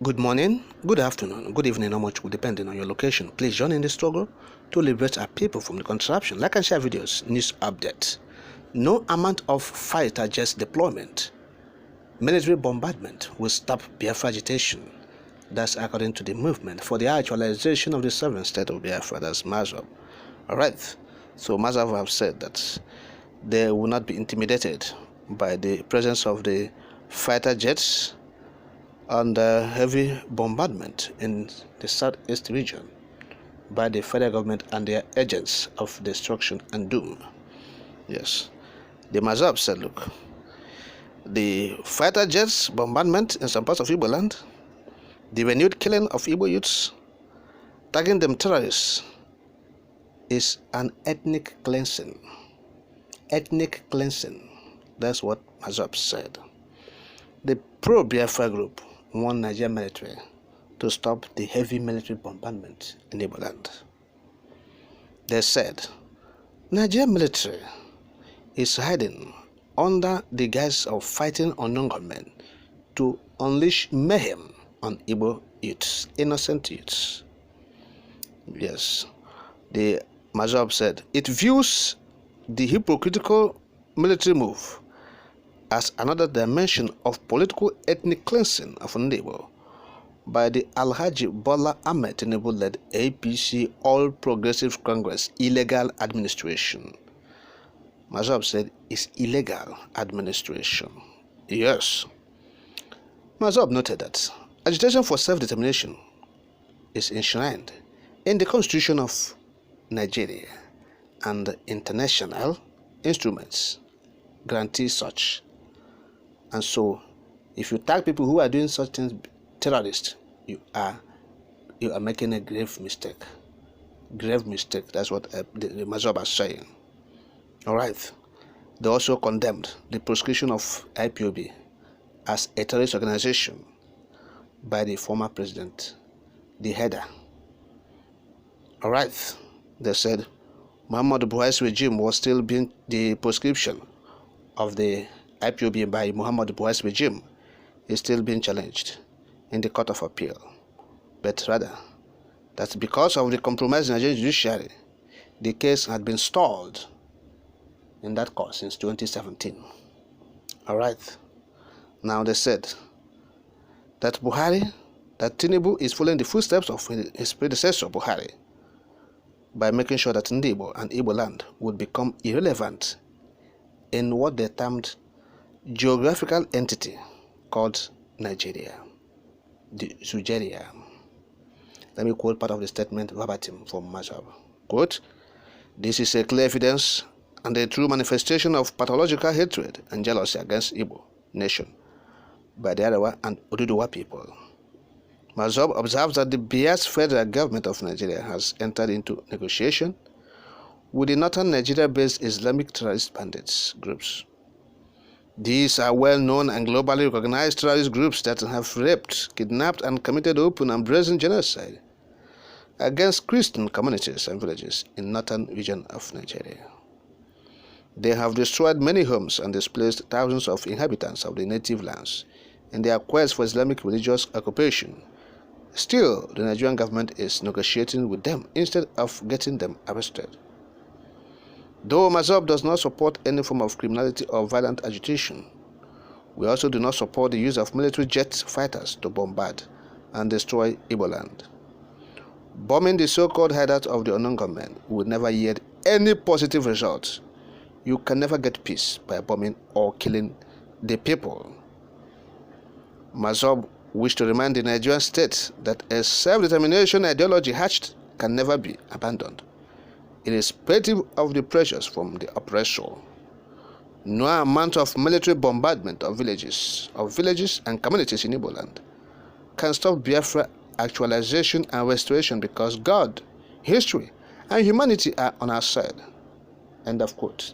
Good morning, good afternoon, good evening, how much will depending on your location. Please join in the struggle to liberate our people from the contraption. Like and share videos, news updates. No amount of fighter jet deployment, military bombardment will stop Biafra agitation. That's according to the movement for the actualization of the sovereign state of Biafra, that's Massob. Alright, so Massob have said that they will not be intimidated by the presence of the fighter jets and heavy bombardment in the southeast region by the federal government and their agents of destruction and doom. Yes, the Massob said, look, the fighter jets bombardment in some parts of Igbo land, the renewed killing of Igbo youths, tagging them terrorists, is an ethnic cleansing. Ethnic cleansing. That's what Massob said. The pro-Biafra group want Nigerian military to stop the heavy military bombardment in Igbo land. They said Nigerian military is hiding under the guise of fighting unknown gunmen to unleash mayhem on Igbo youths, innocent youths. Yes, the Massob said it views the hypocritical military move as another dimension of political ethnic cleansing of Igbo by the Alhaji Bola Ahmed Tinubu-led APC All Progressive Congress illegal administration. Massob said it's illegal administration. Yes. Massob noted that agitation for self-determination is enshrined in the Constitution of Nigeria and international instruments guarantee such. And so, if you tag people who are doing such things terrorists, you are making a grave mistake. Grave mistake. That's what the Massob is saying. All right. They also condemned the proscription of Ipob as a terrorist organization by the former president, the header. All right. They said Muhammadu Buhari's regime was still being the proscription of the Ipob by Muhammadu Buhari's regime is still being challenged in the Court of Appeal, but rather that because of the compromise in Nigerian judiciary, the case had been stalled in that court since 2017. All right. Now they said that Tinubu is following the footsteps of his predecessor Buhari by making sure that Igbo and Igbo land would become irrelevant in what they termed geographical entity called Nigeria, the Sugeria. Let me quote part of the statement verbatim from Massob. Quote, "This is a clear evidence and a true manifestation of pathological hatred and jealousy against Igbo nation by the Arawa and Oduduwa people." Massob observes that the biased federal government of Nigeria has entered into negotiation with the northern Nigeria-based Islamic terrorist bandits groups. These are well-known and globally recognized terrorist groups that have raped, kidnapped, and committed open and brazen genocide against Christian communities and villages in northern region of Nigeria. They have destroyed many homes and displaced thousands of inhabitants of the native lands in their quest for Islamic religious occupation. Still, the Nigerian government is negotiating with them instead of getting them arrested. Though Massob does not support any form of criminality or violent agitation, we also do not support the use of military jet fighters to bombard and destroy Igbo land. Bombing the so-called hideout of the unknown gunmen will never yield any positive results. You can never get peace by bombing or killing the people. Massob wished to remind the Nigerian state that a self-determination ideology hatched can never be abandoned, irrespective of the pressures from the oppressor. No amount of military bombardment of villages and communities in Igbo land can stop Biafra actualization and restoration because God, history, and humanity are on our side. End of quote.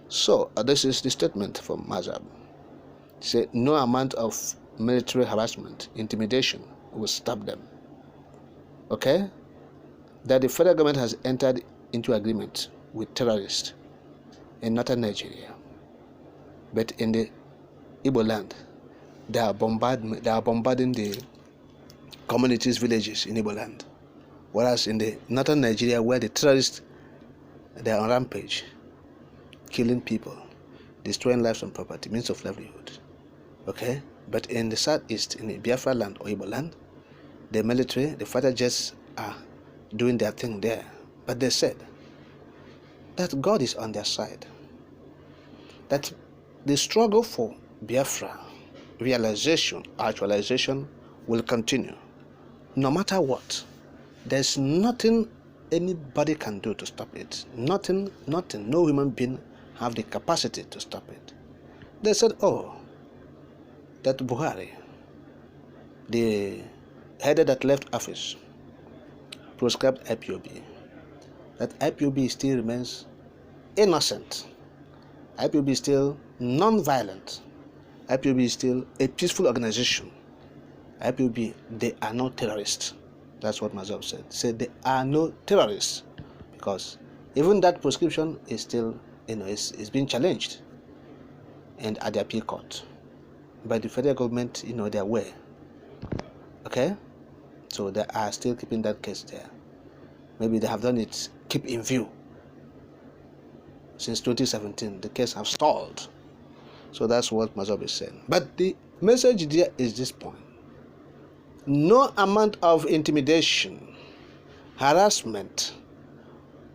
So, this is the statement from Massob. Say no amount of military harassment, intimidation will stop them. Okay? That the federal government has entered into agreement with terrorists in northern Nigeria, but in the Igbo land, They are bombarding the communities, villages in Igbo land. Whereas in the northern Nigeria, where the terrorists, they are on rampage, killing people, destroying lives and property, means of livelihood. Okay? But in the southeast, in the Biafra land or Igbo land, the military, the fighter jets are doing their thing there. But they said that God is on their side. That the struggle for Biafra, realization, actualization will continue. No matter what. There's nothing anybody can do to stop it. Nothing, no human being have the capacity to stop it. They said, oh, that Buhari, the head that left office, proscribed IPOB. That IPOB still remains innocent. IPOB is still non-violent. IPOB is still a peaceful organization. IPOB, they are not terrorists. That's what Massob said. Said they are no terrorists, because even that prescription is still, is being challenged, and at the appeal court by the federal government. They are aware. Okay, so they are still keeping that case there. Maybe they have done it, keep in view. Since 2017, the case have stalled. So that's what Massob is saying. But the message there is this point. No amount of intimidation, harassment,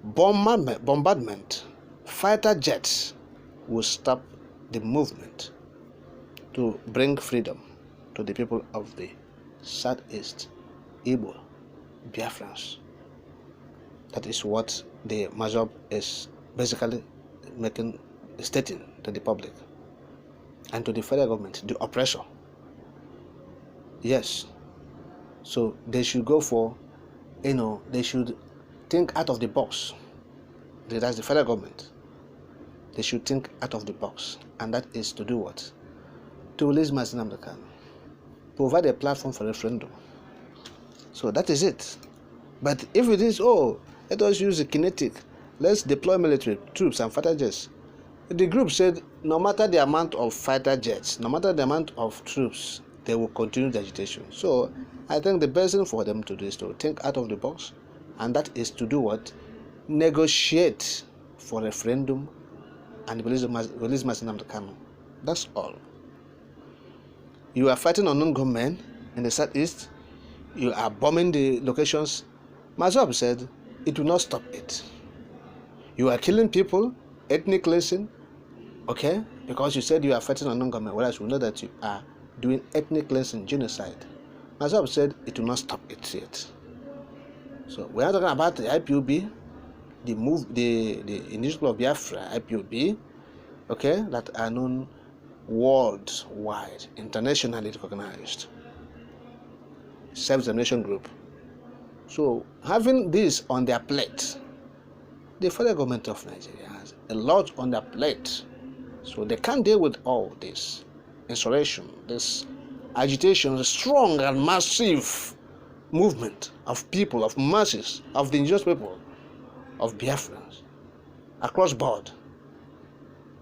bombardment, fighter jets will stop the movement to bring freedom to the people of the Southeast, Igbo, Biafrans. That is what the Massob is basically stating to the public and to the federal government, the oppressor. Yes. So they should go for, they should think out of the box. That's the federal government. They should think out of the box. And that is to do what? To release Mazi Nnamdi Kanu. Provide a platform for referendum. So that is it. But if it is, let us use the kinetic, let's deploy military troops and fighter jets. The group said no matter the amount of fighter jets, no matter the amount of troops, they will continue the agitation. So I think the best thing for them to do is to think out of the box, and that is to do what? Negotiate for referendum and release Mazi Nnamdi Kanu. That's all. You are fighting unknown gunmen in the southeast. You are bombing the locations. Massob said it will not stop it. You are killing people, ethnic cleansing, okay? Because you said you are fighting unknown gunmen, whereas we know that you are doing ethnic cleansing, genocide. Massob said it will not stop it yet. So we are talking about the IPOB, the initiative of Biafra, IPOB, okay, that are known worldwide, internationally recognized, self-determination group. So having this on their plate, the federal government of Nigeria has a lot on their plate. So they can't deal with all this insurrection, this agitation, the strong and massive movement of people, of masses, of the indigenous people, of Biafrans, across board.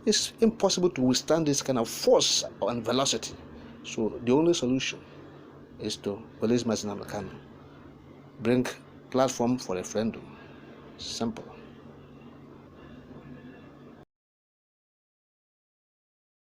It's impossible to withstand this kind of force and velocity. So the only solution is to release Mazi Nnamdi Kanu, bring platform for referendum. Simple.